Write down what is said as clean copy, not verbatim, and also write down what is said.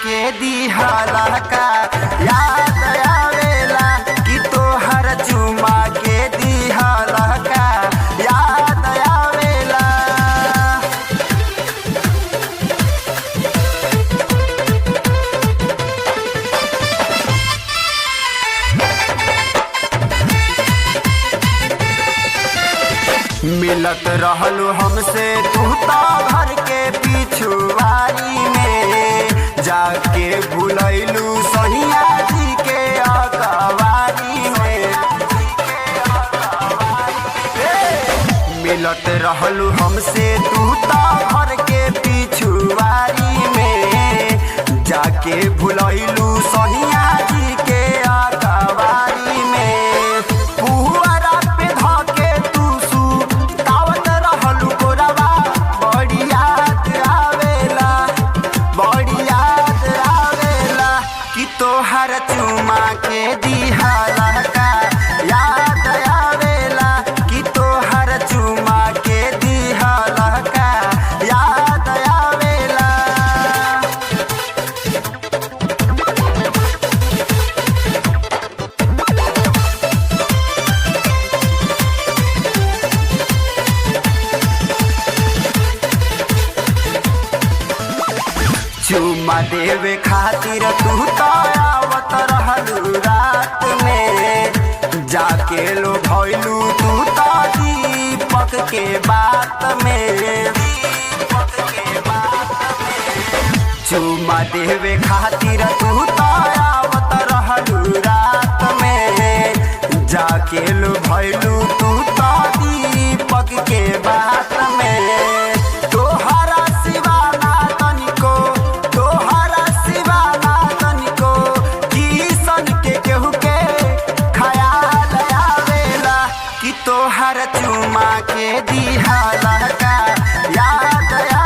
के दिहला का याद आवेला कि तोहर चुमा के दिहला का याद आवेला। मिलत रहलू हमसे तू तो घर के पिछुआरी में, जाके भुलैलू सहिया जी के अकवारी में। मिलत रहलू हमसे तू तो घर के पिछुआरी में, जाके भुलैलू सहिया जी के अकवारी में। पुअरा पे धके तू सुतावत रहलू गोरवा, बड़ी याद आवेला, बड़ी याद आवेला कि तोहर चुमा के दिहला का याद आवेला, कि तोहर चुमा के दिहला का याद आवेला। चुमा देवे खातिर तू तो आवत रहलू रात में, जाके लो भइलू तू तो दीपक के बात में। चुमा देवे खातिर तू तो आवत रहलू रात में, जाके लो भइलू तू तो दीपक के बात में। तोहरा सिवाना तनिको, तोहरा सिवाना तनिको किसन के केहू के ख्याल आवेला, कि तोहर चुमा के दिहला का याद आवेला।